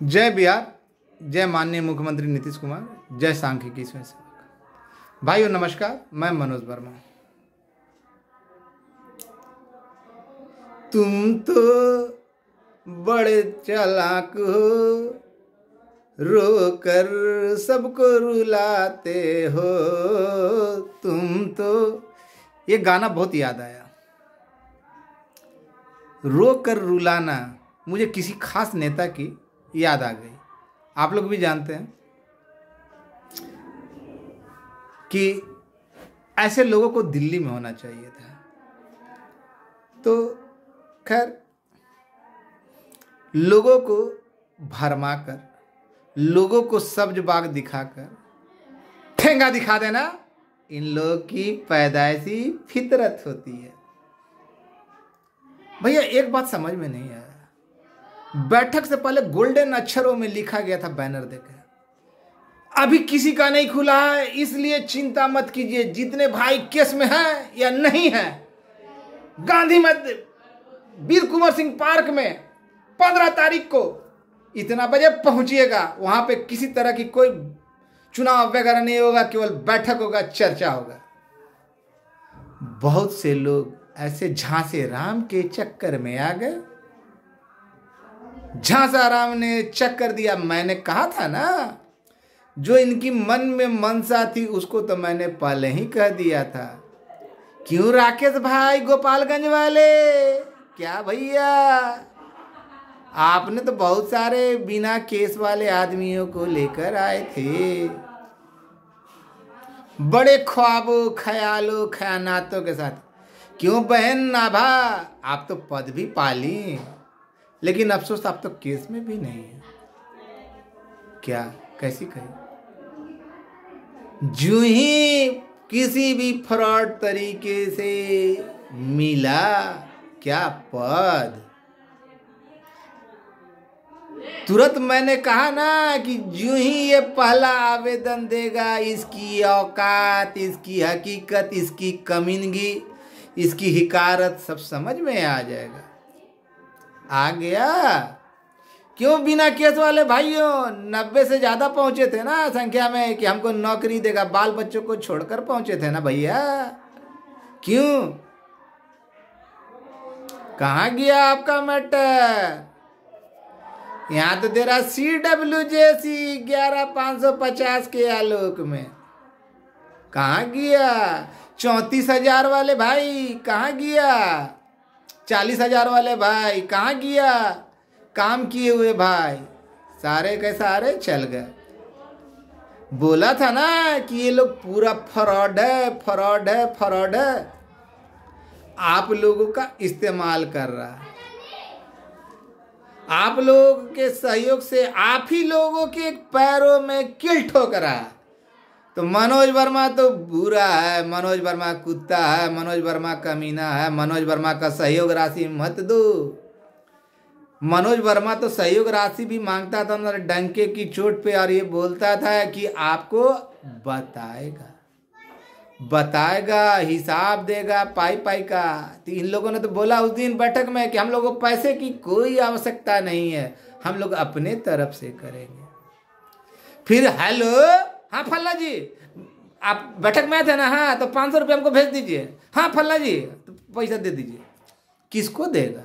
जय बिहार, जय माननीय मुख्यमंत्री नीतीश कुमार, जय सांख्यिकी स्वयं सेवक। भाइयों नमस्कार, मैं मनोज वर्मा। तुम तो बड़े चालाक हो, रोकर सबको रुलाते हो। तुम तो, ये गाना बहुत याद आया। रोकर रुलाना मुझे किसी खास नेता की याद आ गई। आप लोग भी जानते हैं कि ऐसे लोगों को दिल्ली में होना चाहिए था। तो खैर, लोगों को भरमाकर, लोगों को सब्ज बाग दिखाकर ठेंगा दिखा देना इन लोगों की पैदाइशी फितरत होती है। भैया एक बात समझ में नहीं आया, बैठक से पहले गोल्डन अक्षरों में लिखा गया था बैनर देकर, अभी किसी का नहीं खुला है, इसलिए चिंता मत कीजिए। जितने भाई केस में हैं या नहीं हैं, गांधी मैदान वीर कुंवर सिंह पार्क में 15 तारीख को इतना बजे पहुंचिएगा। वहां पे किसी तरह की कोई चुनाव वगैरह नहीं होगा, केवल बैठक होगा, चर्चा होगा। बहुत से लोग ऐसे झांसे राम के चक्कर में आ गए। झांसा राम ने चक्कर दिया। मैंने कहा था ना, जो इनकी मन में मनसा थी उसको तो मैंने पहले ही कह दिया था। क्यों राकेश भाई गोपालगंज वाले, क्या भैया, आपने तो बहुत सारे बिना केस वाले आदमियों को लेकर आए थे, बड़े ख्वाबों ख्यालों ख्यानातों के साथ। क्यों बहन नाभा, आप तो पद भी पाली, लेकिन अफसोस आप तो केस में भी नहीं है। क्या कैसी कही, जो ही किसी भी फ्रॉड तरीके से मिला क्या पद, तुरंत मैंने कहा ना कि जो ही ये पहला आवेदन देगा, इसकी औकात, इसकी हकीकत, इसकी कमीनगी, इसकी हिकारत सब समझ में आ जाएगा। आ गया। क्यों बिना केस वाले भाइयों 90 से ज्यादा पहुंचे थे ना संख्या में कि हमको नौकरी देगा, बाल बच्चों को छोड़कर पहुंचे थे ना भैया। क्यों, कहां गया आपका मैटर? यहां तो तेरा CWJC 11550 के आलोक में कहां गया? 34,000 वाले भाई कहां गया? 40,000 वाले भाई कहां गया? काम किए हुए भाई सारे के सारे चल गए। बोला था ना कि ये लोग पूरा फ्रॉड है, फ्रॉड है, फ्रॉड है। आप लोगों का इस्तेमाल कर रहा है, आप लोगों के सहयोग से आप ही लोगों के पैरों में कील ठोक रहा है। तो मनोज वर्मा तो बुरा है, मनोज वर्मा कुत्ता है, मनोज वर्मा कमीना है, मनोज वर्मा का सहयोग राशि मत दो। मनोज वर्मा तो सहयोग राशि भी मांगता था ना डंके की चोट पे, और ये बोलता था कि आपको बताएगा, बताएगा, हिसाब देगा पाई पाई का। तो इन लोगों ने तो बोला उस दिन बैठक में कि हम लोगों को पैसे की कोई आवश्यकता नहीं है, हम लोग अपने तरफ से करेंगे। फिर हेलो, हाँ फल्ला जी आप बैठक में आए थे ना, हाँ तो 500 रुपये हमको भेज दीजिए। हाँ फल्ला जी तो पैसा दे दीजिए। किसको देगा?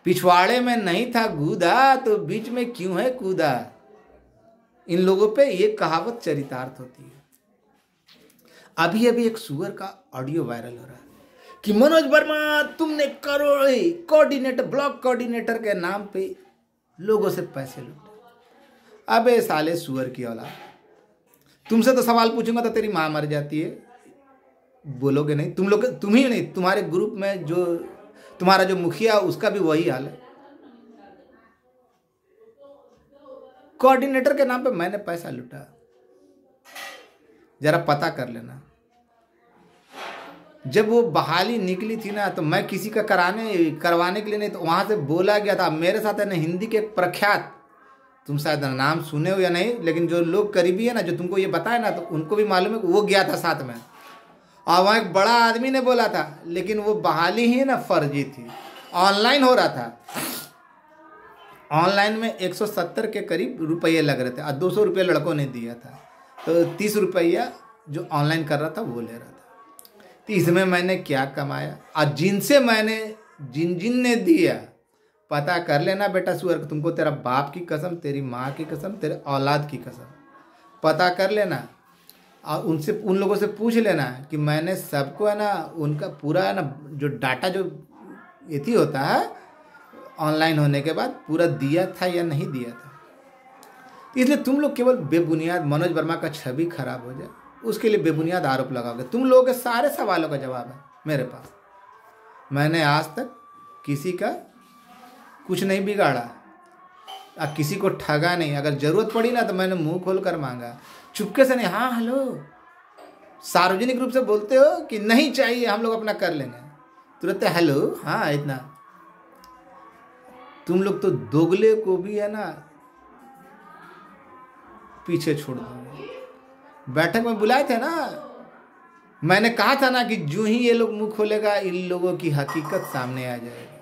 पिछवाड़े में नहीं था कूदा तो बीच में क्यों है कूदा। इन लोगों पे ये कहावत चरितार्थ होती है। अभी अभी एक सुअर का ऑडियो वायरल हो रहा है कि मनोज वर्मा तुमने करोड़ कोऑर्डिनेटर, ब्लॉक कोऑर्डिनेटर के नाम पे लोगों से पैसे लूटे। अबे साले सुअर की औलाद, तुमसे तो सवाल पूछूंगा तो तेरी मां मर जाती है, बोलोगे नहीं? तुम लोग, तुम ही नहीं, तुम्हारे ग्रुप में जो तुम्हारा जो मुखिया उसका भी वही हाल है। कोऑर्डिनेटर के नाम पे मैंने पैसा लूटा, जरा पता कर लेना। जब वो बहाली निकली थी ना तो मैं किसी का करवाने के लिए नहीं, तो वहां से बोला गया था। मेरे साथ है ना हिंदी के प्रख्यात, तुम शायद नाम सुने हो या नहीं, लेकिन जो लोग करीबी है ना, जो तुमको ये बताए ना, तो उनको भी मालूम है कि वो गया था साथ में। और वहाँ एक बड़ा आदमी ने बोला था, लेकिन वो बहाली ही ना फर्जी थी, ऑनलाइन हो रहा था। ऑनलाइन में 170 के करीब रुपये लग रहे थे और 200 रुपये लड़कों ने दिया था, तो 30 रुपया जो ऑनलाइन कर रहा था वो ले रहा था। तो इसमें मैंने क्या कमाया, और जिनसे मैंने जिन ने दिया पता कर लेना बेटा सुअर, तुमको तेरा बाप की कसम, तेरी माँ की कसम, तेरे औलाद की कसम, पता कर लेना और उनसे उन लोगों से पूछ लेना कि मैंने सबको है ना उनका पूरा है ना जो डाटा जो इति होता है ऑनलाइन होने के बाद पूरा दिया था या नहीं दिया था। इसलिए तुम लोग केवल बेबुनियाद मनोज वर्मा का छवि खराब हो जाए उसके लिए बेबुनियाद आरोप लगाओगे। तुम लोगों के सारे सवालों का जवाब है मेरे पास। मैंने आज तक किसी का कुछ नहीं बिगाड़ा और किसी को ठगा नहीं। अगर जरूरत पड़ी ना तो मैंने मुंह खोल कर मांगा, चुपके से नहीं। हाँ हेलो, सार्वजनिक रूप से बोलते हो कि नहीं चाहिए हम लोग अपना कर लेंगे, तुरंत हेलो हाँ इतना। तुम लोग तो दोगले को भी है ना पीछे छोड़ दोगे। बैठक में बुलाए थे ना, मैंने कहा था ना कि जो ही ये लोग मुंह खोलेगा इन लोगों की हकीकत सामने आ जाएगी।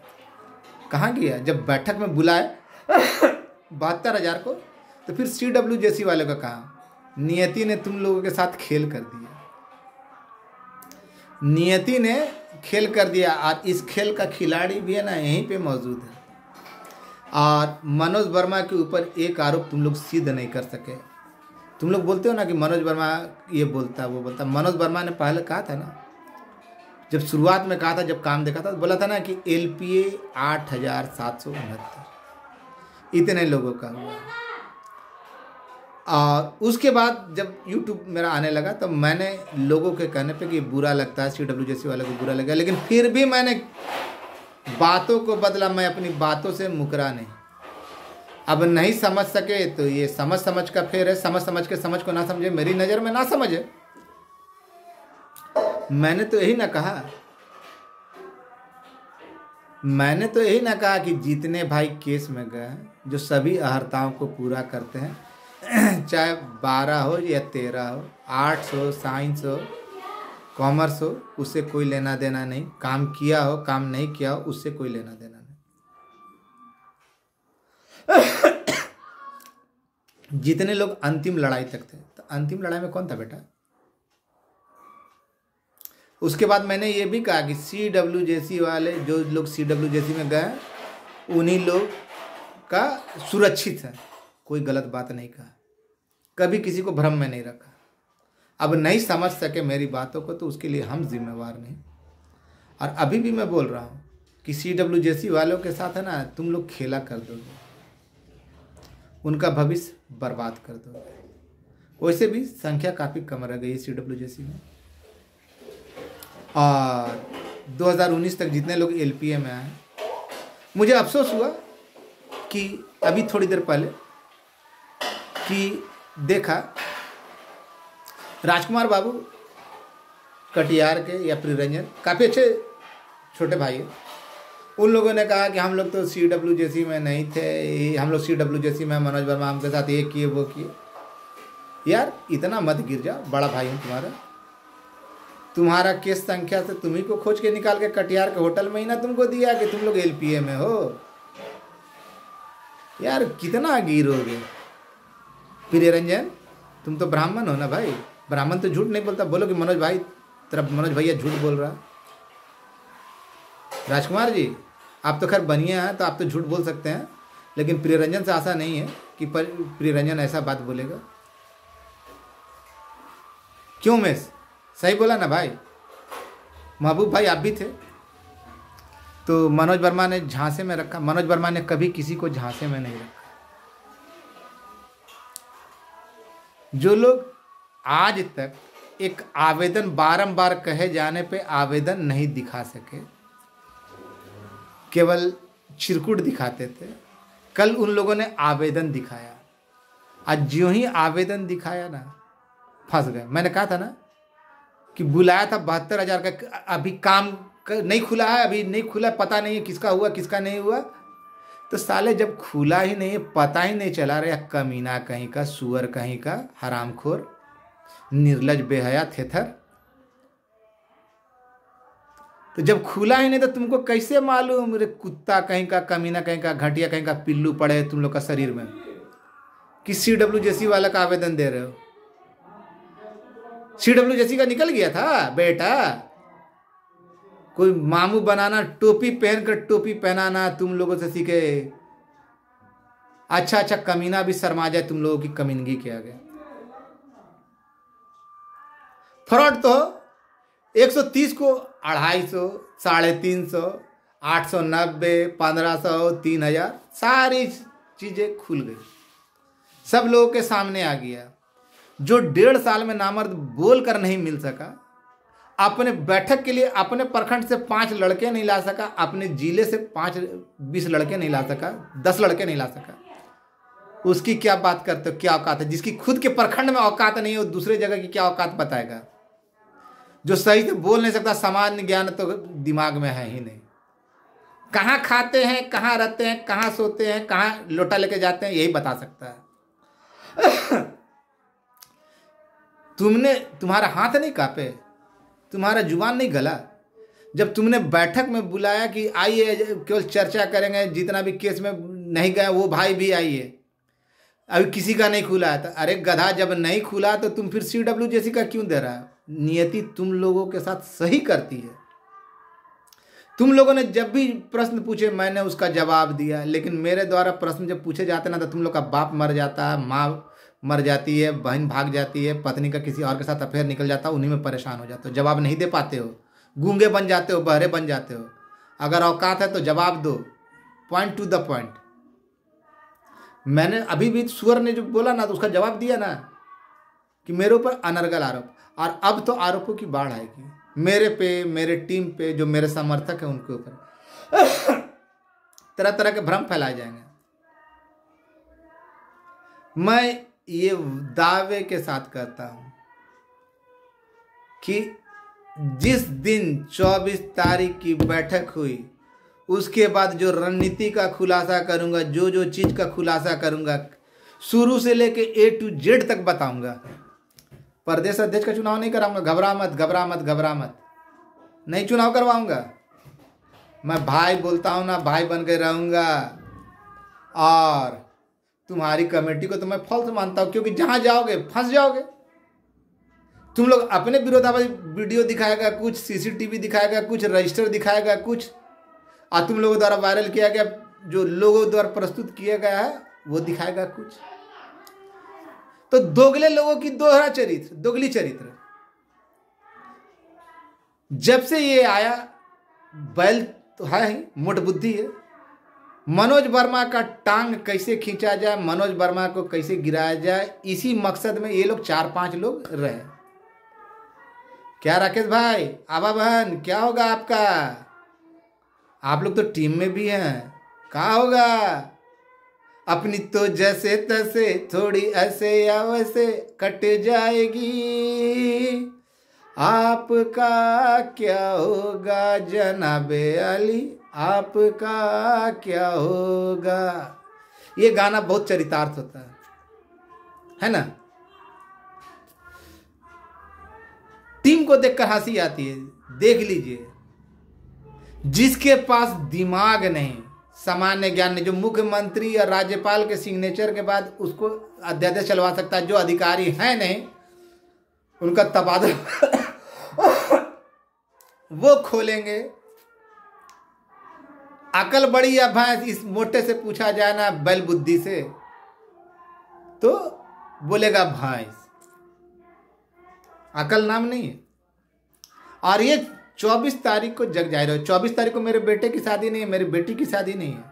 कहाँ गया? जब बैठक में बुलाए 72,000 को, तो फिर CWJC वाले का कहा, नियति ने तुम लोगों के साथ खेल कर दिया। नियति ने खेल कर दिया और इस खेल का खिलाड़ी भी है ना यहीं पे मौजूद है। और मनोज वर्मा के ऊपर एक आरोप तुम लोग सिद्ध नहीं कर सके। तुम लोग बोलते हो ना कि मनोज वर्मा ये बोलता वो बोलता। मनोज वर्मा ने पहले कहा था ना, जब शुरुआत में कहा था, जब काम देखा था तो बोला था ना कि LPA 8,769 इतने लोगों का हुआ। और उसके बाद जब YouTube मेरा आने लगा तो मैंने लोगों के कहने पे कि बुरा लगता है, CWJC वाले को बुरा लगा, लेकिन फिर भी मैंने बातों को बदला। मैं अपनी बातों से मुकरा नहीं। अब नहीं समझ सके तो ये समझ का फेर है, समझ के समझ को ना समझे, मेरी नज़र में ना समझे। मैंने तो यही ना कहा, मैंने तो यही ना कहा कि जितने भाई केस में गए जो सभी अहर्ताओं को पूरा करते हैं, चाहे 12 हो या 13 हो, आर्ट्स हो, साइंस हो, कॉमर्स हो, उससे कोई लेना देना नहीं। काम किया हो, काम नहीं किया हो, उससे कोई लेना देना नहीं। जितने लोग अंतिम लड़ाई तक थे, तो अंतिम लड़ाई में कौन था बेटा? उसके बाद मैंने ये भी कहा कि CWJC वाले जो लोग CWJC में गए उन्हीं लोग का सुरक्षित है। कोई गलत बात नहीं कहा, कभी किसी को भ्रम में नहीं रखा। अब नहीं समझ सके मेरी बातों को तो उसके लिए हम जिम्मेवार नहीं। और अभी भी मैं बोल रहा हूँ कि CWJC वालों के साथ है ना तुम लोग खेला कर दोगे, उनका भविष्य बर्बाद कर दोगे। वैसे भी संख्या काफ़ी कम रह गई CWJC में। और 2019 तक जितने लोग LPA में आए, मुझे अफसोस हुआ कि अभी थोड़ी देर पहले कि देखा राजकुमार बाबू कटियार के या प्रियरंजन काफ़ी अच्छे छोटे भाई हैं, उन लोगों ने कहा कि हम लोग तो CWJC में नहीं थे, हम लोग CWJC में मनोज वर्मा हमके साथ ये किए वो किए। यार इतना मत गिर जा, बड़ा भाई हूँ तुम्हारा केस संख्या से तुम्ही को खोज के निकाल के कटियार के होटल में ही ना तुमको दिया कि तुम लोग LPA में हो। यार कितना गिरोगे? प्रियरंजन तुम तो ब्राह्मण हो ना भाई, ब्राह्मण तो झूठ नहीं बोलता। बोलो कि मनोज भाई तेरा मनोज भैया झूठ बोल रहा। राजकुमार जी आप तो खैर बनिए हैं तो आप तो झूठ बोल सकते हैं, लेकिन प्रियरंजन से आशा नहीं है कि प्रियरंजन ऐसा बात बोलेगा। क्यों मेस सही बोला ना भाई? महबूब भाई आप भी थे। तो मनोज वर्मा ने झांसे में रखा। मनोज वर्मा ने कभी किसी को झांसे में नहीं रखा। जो लोग आज तक एक आवेदन बारंबार कहे जाने पे आवेदन नहीं दिखा सके, केवल चिरकुट दिखाते थे, कल उन लोगों ने आवेदन दिखाया। आज ज्यों ही आवेदन दिखाया ना फंस गए। मैंने कहा था ना कि बुलाया था 72,000 का, अभी काम नहीं खुला है, अभी नहीं खुला, पता नहीं है किसका हुआ किसका नहीं हुआ। तो साले जब खुला ही नहीं, पता ही नहीं चला रहा, कमीना कहीं का, सुअर कहीं का, हरामखोर, निर्लज, बेहया, थेथर, तो जब खुला ही नहीं तो तुमको कैसे मालूम मेरे कुत्ता कहीं का, कमीना कहीं का, घटिया कहीं का पिल्लू पड़े तुम लोग का शरीर में कि CWJC वाला का आवेदन दे रहे हो? CWJC का निकल गया था बेटा। कोई मामू बनाना, टोपी पहनकर टोपी पहनाना तुम लोगों से सीखे। अच्छा अच्छा कमीना भी शर्मा जाए तुम लोगों की कमीनगी के आगे। फ्रॉड तो 130 को 250, 350, 890, 1500, 3000 सारी चीजें खुल गई, सब लोगों के सामने आ गया। जो 1.5 साल में नामर्द बोल कर नहीं मिल सका, अपने बैठक के लिए अपने प्रखंड से 5 लड़के नहीं ला सका, अपने जिले से 20 लड़के नहीं ला सका, 10 लड़के नहीं ला सका, उसकी क्या बात करते हो? क्या औकात है? जिसकी खुद के प्रखंड में औकात नहीं है, दूसरे जगह की क्या औकात बताएगा? जो सही से बोल नहीं सकता, सामान्य ज्ञान तो दिमाग में है ही नहीं। कहाँ खाते हैं, कहाँ रहते हैं, कहाँ सोते हैं, कहाँ लोटा लेके जाते हैं, यही बता सकता है। तुम्हारा हाथ नहीं कांपे, तुम्हारा जुबान नहीं गला जब तुमने बैठक में बुलाया कि आइए केवल चर्चा करेंगे, जितना भी केस में नहीं गया वो भाई भी आइए, अभी किसी का नहीं खुला है? तो अरे गधा, जब नहीं खुला तो तुम फिर CWJC का क्यों दे रहा है? नियति तुम लोगों के साथ सही करती है। तुम लोगों ने जब भी प्रश्न पूछे मैंने उसका जवाब दिया, लेकिन मेरे द्वारा प्रश्न जब पूछे जाते ना तो तुम लोग का बाप मर जाता है, माँ मर जाती है, बहन भाग जाती है, पत्नी का किसी और के साथ अफेयर निकल जाता है, उन्हीं में परेशान हो जाते हो, जवाब नहीं दे पाते हो, गूंगे बन जाते हो, बहरे बन जाते हो। अगर औकात है तो जवाब दो, पॉइंट टू द पॉइंट। मैंने अभी भी सुअर ने जो बोला ना तो उसका जवाब दिया ना कि मेरे ऊपर अनर्गल आरोप, और अब तो आरोपों की बाढ़ आएगी मेरे पे, मेरे टीम पे, जो मेरे समर्थक हैं उनके ऊपर तरह तरह के भ्रम फैलाए जाएंगे। मैं ये दावे के साथ कहता हूं कि जिस दिन 24 तारीख की बैठक हुई उसके बाद जो रणनीति का खुलासा करूंगा, जो जो चीज का खुलासा करूंगा, शुरू से लेके A to Z तक बताऊंगा। प्रदेश अध्यक्ष का चुनाव नहीं कराऊंगा, घबरा मत घबरा मत घबरा मत, नहीं चुनाव करवाऊंगा। मैं भाई बोलता हूं ना, भाई बन के रहूंगा। और तुम्हारी कमेटी को तो मैं फॉल्स मानता हूं, क्योंकि जहां जाओगे फंस जाओगे। तुम लोग अपने विरोधाभासी वीडियो दिखाएगा कुछ, CCTV दिखाएगा कुछ, रजिस्टर दिखाएगा कुछ, और तुम लोगों द्वारा वायरल किया गया, जो लोगों द्वारा प्रस्तुत किया गया है वो दिखाएगा कुछ। तो दोगले लोगों की दोहरा चरित्र, दोगली चरित्र। जब से ये आया, बैल तो है ही, मोट बुद्धि है। मनोज वर्मा का टांग कैसे खींचा जाए, मनोज वर्मा को कैसे गिराया जाए, इसी मकसद में ये लोग 4-5 लोग रहे। क्या राकेश भाई, आबा बहन, क्या होगा आपका? आप लोग तो टीम में भी हैं, क्या होगा? अपनी तो जैसे तैसे थोड़ी ऐसे या वैसे कट जाएगी, आपका क्या होगा जनाबे अली, आपका क्या होगा? ये गाना बहुत चरितार्थ होता है ना? टीम को देखकर हंसी आती है। देख लीजिए, जिसके पास दिमाग नहीं, सामान्य ज्ञान नहीं, जो मुख्यमंत्री या राज्यपाल के सिग्नेचर के बाद उसको अध्यादेश चलवा सकता है, जो अधिकारी है नहीं उनका तबादला वो खोलेंगे। अकल बड़ी या भैंस, इस मोटे से पूछा जाए ना बैल बुद्धि से तो बोलेगा भैंस। अकल नाम नहीं है। और ये 24 तारीख को जग जाहिर हो। 24 तारीख को मेरे बेटे की शादी नहीं है, मेरी बेटी की शादी नहीं है।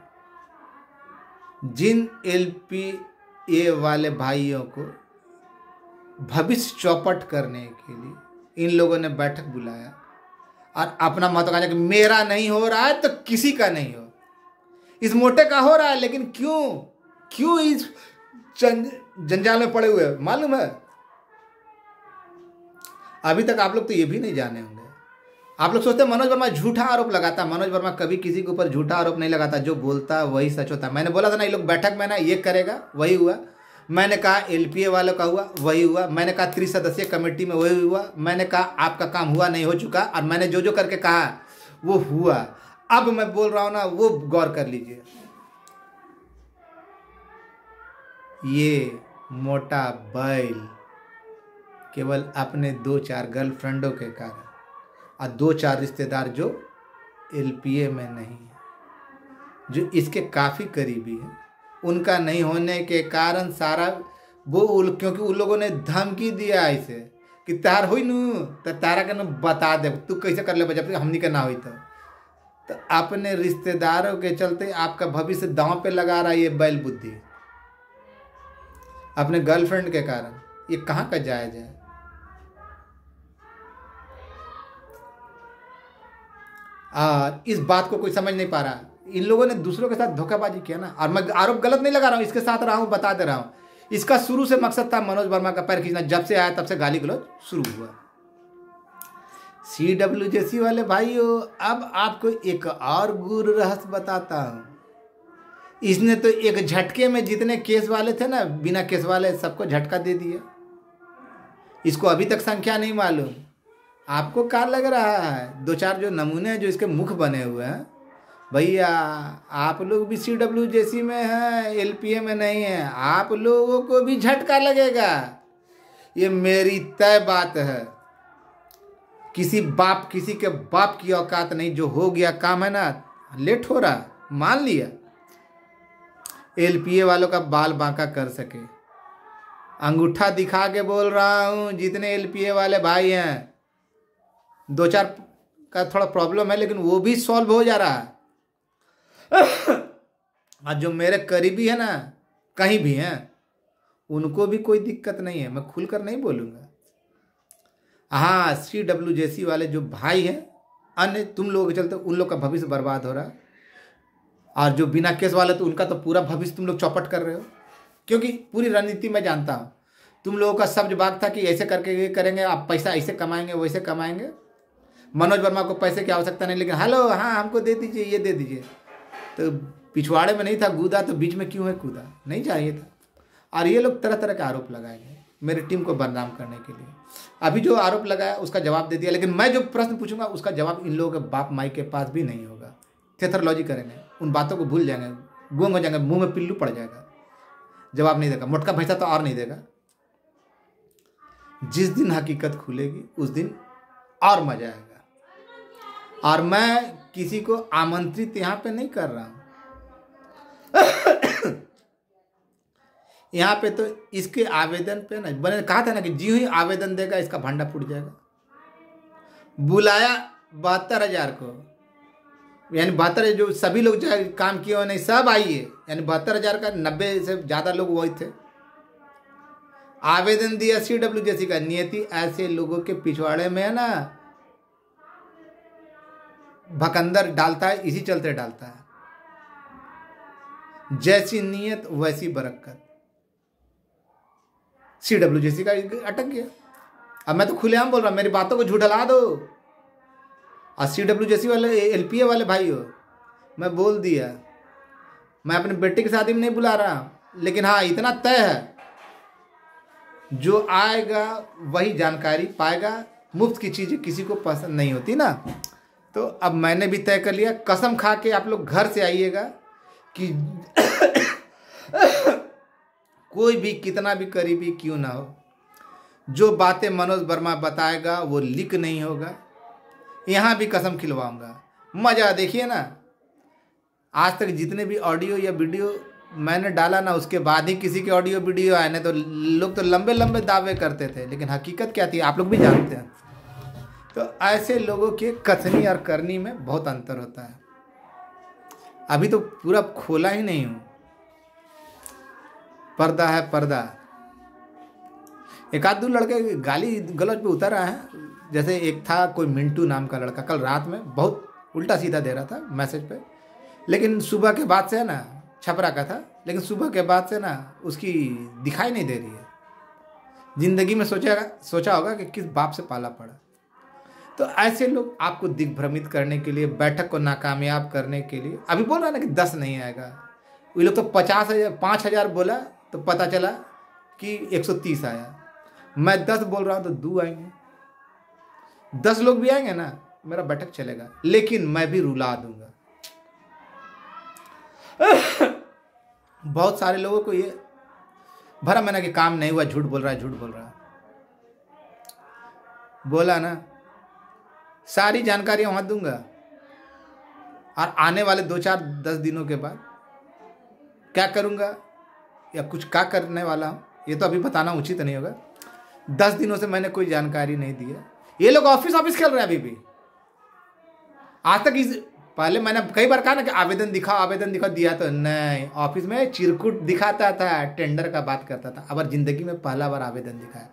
जिन LPA वाले भाइयों को भविष्य चौपट करने के लिए इन लोगों ने बैठक बुलाया और अपना महत्वाकांक्षा कि मेरा नहीं हो रहा है तो किसी का नहीं हो। इस मोटे का हो रहा है, लेकिन क्यों इस जंजाल में पड़े हुए मालूम है? अभी तक आप लोग तो ये भी नहीं जाने होंगे। आप लोग सोचते हैं मनोज वर्मा झूठा आरोप लगाता। मनोज वर्मा कभी किसी के ऊपर झूठा आरोप नहीं लगाता। जो बोलता है वही सच होता है। मैंने बोला था ना, ये लोग बैठक में ना ये करेगा, वही हुआ। मैंने कहा LPA वालों का हुआ, वही हुआ। मैंने कहा 3 सदस्यीय कमेटी में वही हुआ। मैंने कहा आपका काम हुआ नहीं, हो चुका। और मैंने जो जो करके कहा वो हुआ। अब मैं बोल रहा हूं ना, वो गौर कर लीजिए। ये मोटा बैल केवल अपने 2-4 गर्लफ्रेंडों के कारण और 2-4 रिश्तेदार जो एलपीए में नहीं है, जो इसके काफ़ी करीबी हैं, उनका नहीं होने के कारण सारा क्योंकि उन लोगों ने धमकी दिया इसे कि तार हुई नू तो तारा के बता दे, तू कैसे कर ले जब हमनी के ना हुई तो अपने रिश्तेदारों के चलते आपका भविष्य दांव पे लगा रहा है ये बैल बुद्धि, अपने गर्लफ्रेंड के कारण। ये कहाँ का जायज है? इस बात को कोई समझ नहीं पा रहा। इन लोगों ने दूसरों के साथ धोखाबाजी किया ना, और मैं आरोप गलत नहीं लगा रहा हूँ, इसके साथ रहा हूँ, बता दे रहा हूँ। इसका शुरू से मकसद था मनोज वर्मा का पैर खींचना। जब से आया तब से गाली गलौज शुरू हुआ। CWJC वाले भाइयों, अब आपको एक और गुरु रहस्य बताता हूँ। इसने तो एक झटके में जितने केस वाले थे ना, बिना केस वाले सबको झटका दे दिया। इसको अभी तक संख्या नहीं मालूम। आपको क्या लग रहा है? 2-4 जो नमूने हैं जो इसके मुख बने हुए हैं, भैया आप लोग भी CWJC में हैं, LPA में नहीं है, आप लोगों को भी झटका लगेगा। ये मेरी तय बात है। किसी के बाप की औकात नहीं। जो हो गया काम है ना, लेट हो रहा, मान लिया। LPA वालों का बाल बांका कर सके, अंगूठा दिखा के बोल रहा हूं। जितने LPA वाले भाई हैं, 2-4 का थोड़ा प्रॉब्लम है, लेकिन वो भी सॉल्व हो जा रहा है। और जो मेरे करीबी है ना, कहीं भी हैं, उनको भी कोई दिक्कत नहीं है। मैं खुलकर नहीं बोलूँगा। हाँ, CWJC वाले जो भाई हैं, अन्य तुम लोगों के चलते उन लोग का भविष्य बर्बाद हो रहा है। और जो बिना केस वाले, तो उनका तो पूरा भविष्य तुम लोग चौपट कर रहे हो। क्योंकि पूरी रणनीति मैं जानता हूँ। तुम लोगों का सब जवाब था कि ऐसे करके ये करेंगे, आप पैसा ऐसे कमाएंगे, वैसे कमाएंगे। मनोज वर्मा को पैसे की आवश्यकता नहीं, लेकिन हेलो हाँ हमको दे दीजिए, ये दे दीजिए। तो पिछवाड़े में नहीं था कूदा, तो बीच में क्यों है कूदा? नहीं चाहिए था। और ये लोग तरह तरह के आरोप लगाएंगे मेरी टीम को बदनाम करने के लिए। अभी जो आरोप लगाया उसका जवाब दे दिया, लेकिन मैं जो प्रश्न पूछूंगा उसका जवाब इन लोगों के बाप माई के पास भी नहीं होगा। थेथरलॉजी करेंगे, उन बातों को भूल जाएंगे, गूंग हो जाएंगे, मुंह में पिल्लू पड़ जाएगा, जवाब नहीं देगा। मोटका भैंसा तो और नहीं देगा। जिस दिन हकीकत खुलेगी उस दिन और मजा आएगा। और मैं किसी को आमंत्रित यहाँ पे नहीं कर रहा हूँ। यहाँ पे तो इसके आवेदन पे ना, मैंने कहा था ना कि जी ही आवेदन देगा इसका भांडा फूट जाएगा। बुलाया 72,000 को, यानी 72 जो सभी लोग जो काम किए हो नहीं सब आइए, यानी 72,000 का 90 से ज़्यादा लोग वही थे। आवेदन दिया CWJC का। नियति ऐसे लोगों के पिछवाड़े में है ना, भकंदर डालता है, इसी चलते डालता है। जैसी नीयत वैसी बरकत। CWJC का अटक गया। अब मैं तो खुलेआम बोल रहा हूं, मेरी बातों को झूठला दो। और CWJC वाले, LPA वाले भाई हो, मैं बोल दिया, मैं अपने बेटे की शादी में नहीं बुला रहा, लेकिन हाँ इतना तय है, जो आएगा वही जानकारी पाएगा। मुफ्त की चीज़ें किसी को पसंद नहीं होती ना। तो अब मैंने भी तय कर लिया, कसम खा के आप लोग घर से आइएगा कि कोई भी कितना भी करीबी क्यों ना हो, जो बातें मनोज वर्मा बताएगा वो लीक नहीं होगा। यहाँ भी कसम खिलवाऊंगा। मज़ा देखिए ना, आज तक जितने भी ऑडियो या वीडियो मैंने डाला ना, उसके बाद ही किसी के ऑडियो वीडियो आए ना, तो लोग तो लंबे लंबे दावे करते थे, लेकिन हकीकत क्या थी आप लोग भी जानते हैं। तो ऐसे लोगों के कथनी और करनी में बहुत अंतर होता है। अभी तो पूरा खोला ही नहीं हूँ, पर्दा है पर्दा। एक आध दो लड़के गाली गलौज पे उतर रहा है। जैसे एक था कोई मिंटू नाम का लड़का, कल रात में बहुत उल्टा सीधा दे रहा था मैसेज पे, लेकिन सुबह के बाद से है ना, छपरा का था, लेकिन सुबह के बाद से ना उसकी दिखाई नहीं दे रही है। जिंदगी में सोचा होगा कि किस बाप से पाला पड़ा। तो ऐसे लोग आपको दिग्भ्रमित करने के लिए, बैठक को नाकामयाब करने के लिए, अभी बोल रहा है ना कि 10 नहीं आएगा, वो लोग तो 5,000 बोला तो पता चला कि 130 आया। मैं 10 बोल रहा हूँ तो 2 आएंगे, 10 लोग भी आएंगे ना, मेरा बैठक चलेगा, लेकिन मैं भी रुला दूंगा। बहुत सारे लोगों को ये भरा मैंने कि काम नहीं हुआ, झूठ बोल रहा है, झूठ बोल रहा है। बोला ना, सारी जानकारी वहां दूंगा, और आने वाले 2-4-10 दिनों के बाद क्या करूंगा या कुछ क्या करने वाला हूं, ये तो अभी बताना उचित नहीं होगा। 10 दिनों से मैंने कोई जानकारी नहीं दी है। ये लोग ऑफिस खेल रहे हैं अभी भी। आज तक इस पहले मैंने कई बार कहा ना कि आवेदन दिखा, दिया तो नहीं। ऑफिस में चिरकुट दिखाता था, टेंडर का बात करता था। अब जिंदगी में पहला बार आवेदन दिखाया।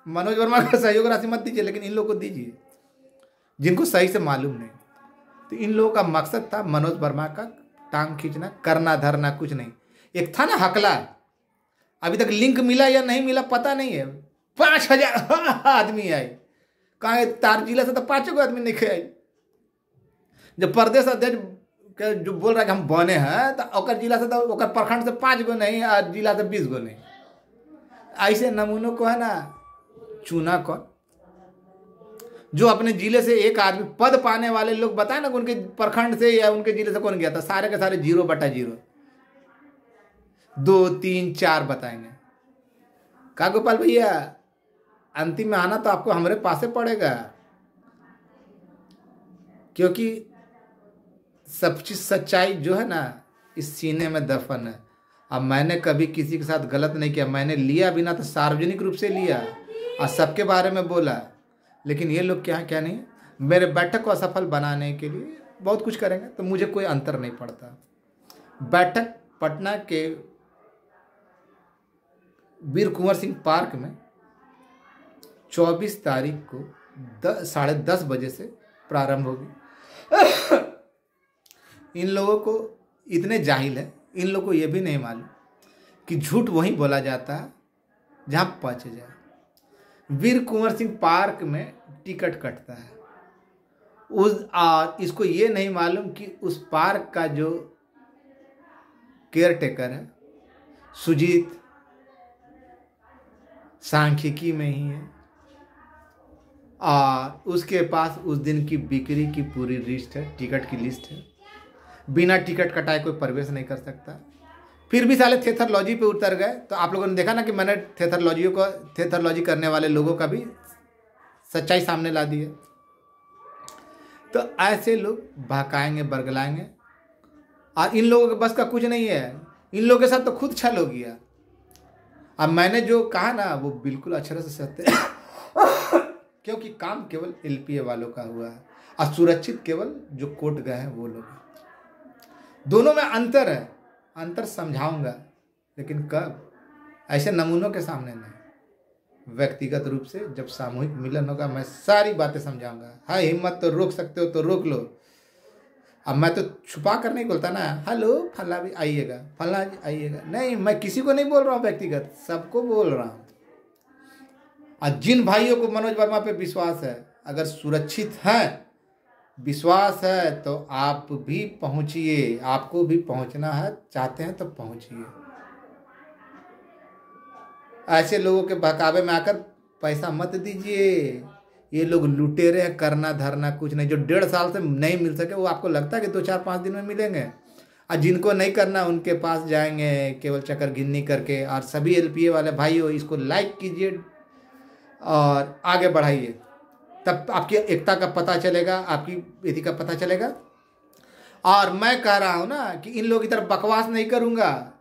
मनोज वर्मा का सहयोग राशि मत दीजिए, लेकिन इन लोगों को दीजिए जिनको सही से मालूम नहीं। तो इन लोगों का मकसद था मनोज वर्मा का टांग खींचना, करना धरना कुछ नहीं। एक था ना हकला, अभी तक लिंक मिला या नहीं मिला पता नहीं है। 5,000 आदमी आए, कहा तार जिला से तो 5 आदमी नहीं आए। जब प्रदेश अध्यक्ष जो बोल रहा है कि हम बने हैं, तो ओकर जिला से, तो ओकर प्रखंड से 5 गो नहीं, और जिला से 20 गो नहीं। ऐसे नमूनों को है ना चुना कौन? जो अपने जिले से एक आदमी पद पाने वाले लोग बताए ना, उनके प्रखंड से या उनके जिले से कौन गया था? सारे के सारे 0/0, 2, 3, 4 बताएंगे। का गोपाल भैया, अंतिम में आना तो आपको हमारे पास पड़ेगा, क्योंकि सब चीज सच्चाई जो है ना इस सीने में दफन है। अब मैंने कभी किसी के साथ गलत नहीं किया, मैंने लिया बिना तो सार्वजनिक रूप से लिया और सबके बारे में बोला। लेकिन ये लोग क्या नहीं, मेरे बैठक को असफल बनाने के लिए बहुत कुछ करेंगे, तो मुझे कोई अंतर नहीं पड़ता। बैठक पटना के वीर कुंवर सिंह पार्क में 24 तारीख को 10:30 बजे से प्रारंभ होगी। इन लोगों को इतने जाहिल है, इन लोगों को ये भी नहीं मालूम कि झूठ वहीं बोला जाता है जहां पच जाए। वीर कुंवर सिंह पार्क में टिकट कटता है इसको ये नहीं मालूम कि उस पार्क का जो केयर टेकर है सुजीत सांख्यिकी में ही है, और उसके पास उस दिन की बिक्री की पूरी लिस्ट है, टिकट की लिस्ट है। बिना टिकट कटाए कोई प्रवेश नहीं कर सकता। फिर भी साले थेथरलॉजी पे उतर गए। तो आप लोगों ने देखा ना कि मैंने थेथरलॉजी करने वाले लोगों का भी सच्चाई सामने ला दी है। तो ऐसे लोग बहकाएंगे, बरगलाएंगे, और इन लोगों के बस का कुछ नहीं है। इन लोगों के साथ तो खुद छल हो गया। अब मैंने जो कहा ना वो बिल्कुल अक्षर से सत्य है। क्योंकि काम केवल एलपीए वालों का हुआ है और सुरक्षित केवल जो कोर्ट गए हैं वो लोग। दोनों में अंतर है, अंतर समझाऊंगा, लेकिन कब? ऐसे नमूनों के सामने नहीं, व्यक्तिगत रूप से जब सामूहिक मिलन होगा मैं सारी बातें समझाऊंगा। हाँ, हिम्मत तो रोक सकते हो तो रोक लो। अब मैं तो छुपा कर नहीं बोलता ना, हेलो फला भी आइएगा, फला जी आइएगा, नहीं, मैं किसी को नहीं बोल रहा हूँ व्यक्तिगत, सबको बोल रहा हूँ। और जिन भाइयों को मनोज वर्मा पे विश्वास है, अगर सुरक्षित है, विश्वास है, तो आप भी पहुंचिए। आपको भी पहुंचना है, चाहते हैं तो पहुंचिए। ऐसे लोगों के बहकावे में आकर पैसा मत दीजिए। ये लोग लुटेरे हैं, करना धरना कुछ नहीं। जो 1.5 साल से नहीं मिल सके वो आपको लगता है कि 2-4-5 दिन में मिलेंगे, और जिनको नहीं करना उनके पास जाएंगे केवल चक्कर गिननी करके। और सभी एलपीए वाले भाइयों, इसको लाइक कीजिए और आगे बढ़ाइए, तब आपकी एकता का पता चलेगा, आपकी विधि का पता चलेगा। और मैं कह रहा हूं ना कि इन लोगों की तरफ बकवास नहीं करूंगा,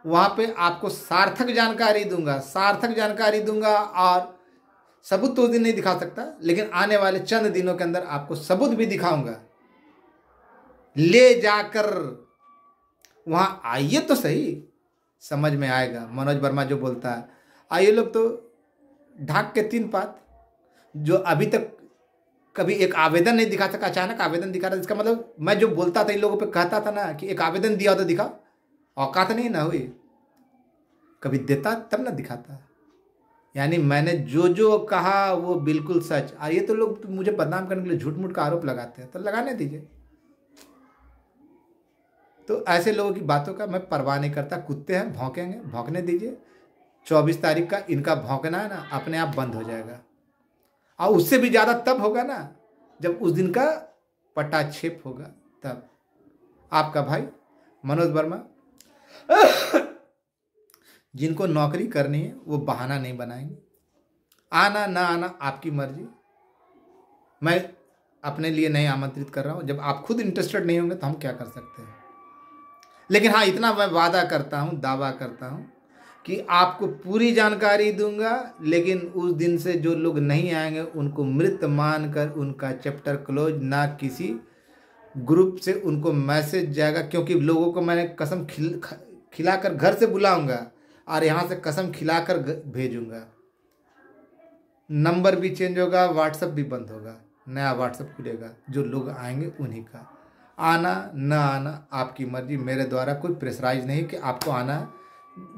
वहां पे आपको सार्थक जानकारी दूंगा। और सबूत तो उस दिन नहीं दिखा सकता, लेकिन आने वाले चंद दिनों के अंदर आपको सबूत भी दिखाऊंगा। ले जाकर वहां आइए तो सही, समझ में आएगा मनोज वर्मा जो बोलता है। आइए लोग तो ढाक के 3 पात, जो अभी तक कभी एक आवेदन नहीं दिखा सका, अचानक आवेदन दिखा रहा। इसका मतलब मैं जो बोलता था इन लोगों पे कहता था ना कि एक आवेदन दिया तो दिखा, औकात नहीं ना हुई, कभी देता तब ना दिखाता। यानी मैंने जो कहा वो बिल्कुल सच। ये तो लोग मुझे बदनाम करने के लिए झूठ मूठ का आरोप लगाते हैं, तो लगाने दीजिए। तो ऐसे लोगों की बातों का मैं परवाह नहीं करता। कुत्ते हैं, भौंकेंगे, भौंकने दीजिए। 24 तारीख का इनका भौंकना है ना अपने आप बंद हो जाएगा। और उससे भी ज़्यादा तब होगा ना जब उस दिन का पटाक्षेप होगा तब। आपका भाई मनोज वर्मा। जिनको नौकरी करनी है वो बहाना नहीं बनाएंगे, आना ना आना आपकी मर्जी। मैं अपने लिए नहीं आमंत्रित कर रहा हूँ, जब आप खुद इंटरेस्टेड नहीं होंगे तो हम क्या कर सकते हैं। लेकिन हाँ, इतना मैं वादा करता हूँ, दावा करता हूँ कि आपको पूरी जानकारी दूंगा, लेकिन उस दिन से जो लोग नहीं आएंगे उनको मृत मानकर उनका चैप्टर क्लोज, ना किसी ग्रुप से उनको मैसेज जाएगा, क्योंकि लोगों को मैंने कसम खिलाकर घर से बुलाऊंगा और यहाँ से कसम खिलाकर भेजूंगा। नंबर भी चेंज होगा, व्हाट्सएप भी बंद होगा, नया व्हाट्सएप खुलेगा, जो लोग आएंगे उन्हीं का। आना न आना आपकी मर्जी, मेरे द्वारा कोई प्रेशराइज नहीं कि आपको आना है।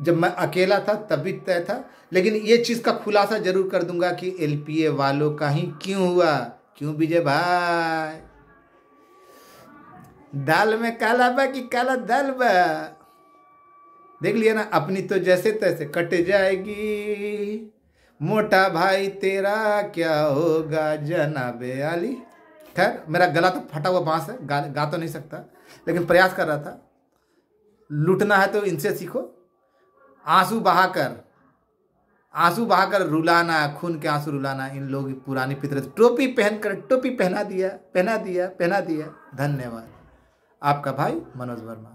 जब मैं अकेला था तब भी तय था, लेकिन ये चीज़ का खुलासा जरूर कर दूंगा कि एलपीए वालों का ही क्यों हुआ। क्यों विजय भाई? दाल में काला बा कि काला दाल बा? देख लिया ना, अपनी तो जैसे तैसे कट जाएगी, मोटा भाई तेरा क्या होगा जनाबे आली। खैर, मेरा गला तो फटा हुआ बांस है, गा तो नहीं सकता, लेकिन प्रयास कर रहा था। लूटना है तो इनसे सीखो, आंसू बहाकर रुलाना, खून के आंसू रुलाना इन लोगों की पुरानी फितरत। टोपी पहना दिया। धन्यवाद। आपका भाई मनोज वर्मा।